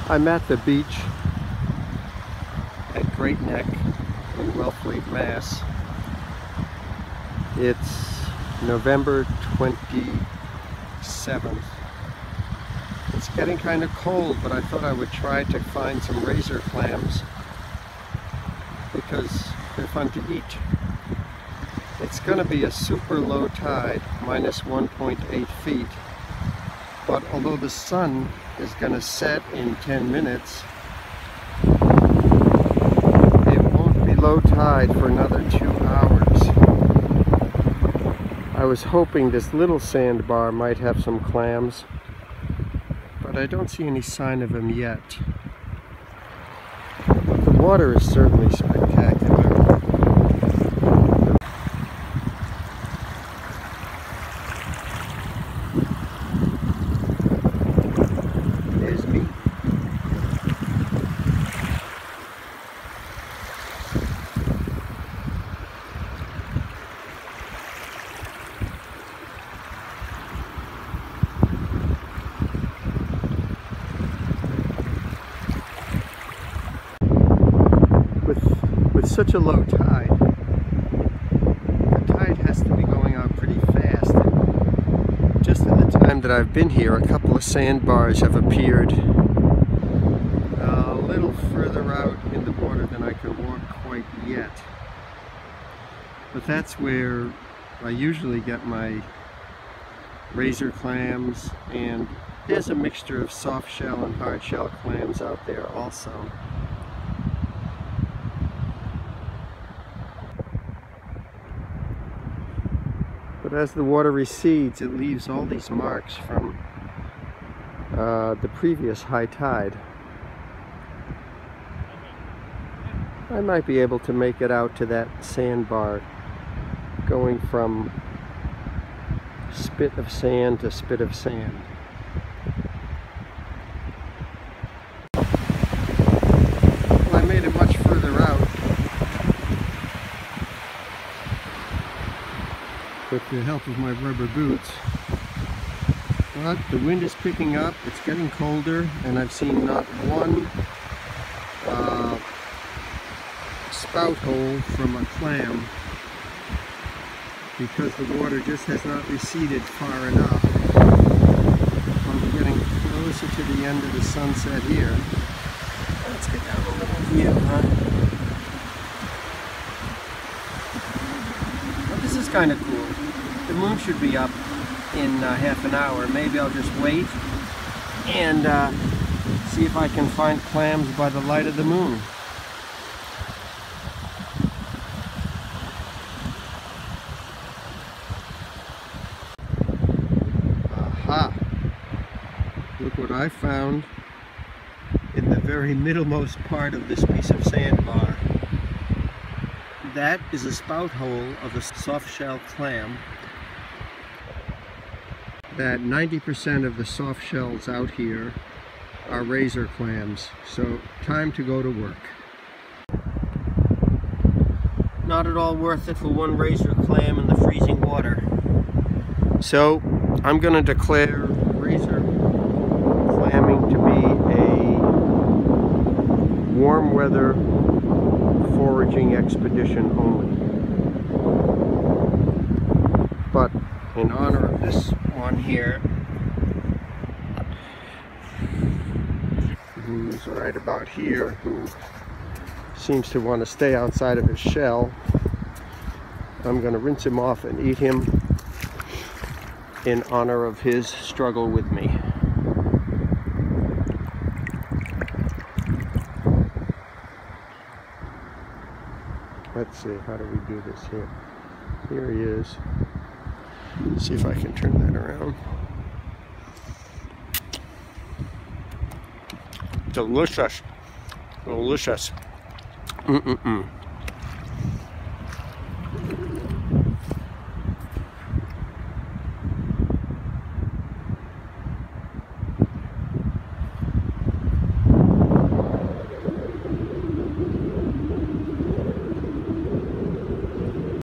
I'm at the beach at Great Neck in Wellfleet, Mass. It's November 27th. It's getting kind of cold, but I thought I would try to find some razor clams because they're fun to eat. It's going to be a super low tide, minus 1.8 feet. But although the sun is going to set in 10 minutes, it won't be low tide for another 2 hours. I was hoping this little sandbar might have some clams, but I don't see any sign of them yet. But the water is certainly spectacular. There's me. With such a low tide, the tide has to be going out pretty fast. Just in the time that I've been here, a couple of sandbars have appeared a little further out in the water than I could walk quite yet. But that's where I usually get my razor clams, and there's a mixture of soft shell and hard shell clams out there also. But as the water recedes, it leaves all these marks from the previous high tide. I might be able to make it out to that sandbar, going from spit of sand to spit of sand. Well, I made it much further out with the help of my rubber boots. But the wind is picking up, it's getting colder, and I've seen not one spout hole from a clam because the water just has not receded far enough. I'm getting closer to the end of the sunset here. Let's get down a little view, huh? Well, this is kind of cool. The moon should be up in half an hour. Maybe I'll just wait and see if I can find clams by the light of the moon. Aha! Look what I found in the very middlemost part of this piece of sandbar. That is a spout hole of a soft shell clam. That 90% of the soft shells out here are razor clams, so time to go to work. Not at all worth it for one razor clam in the freezing water. So I'm going to declare razor clamming to be a warm weather foraging expedition only. But in honor of this one here, who's right about here, who seems to want to stay outside of his shell, I'm going to rinse him off and eat him in honor of his struggle with me. Let's see, how do we do this here? Here he is. Let's see if I can turn that around. Delicious. Delicious.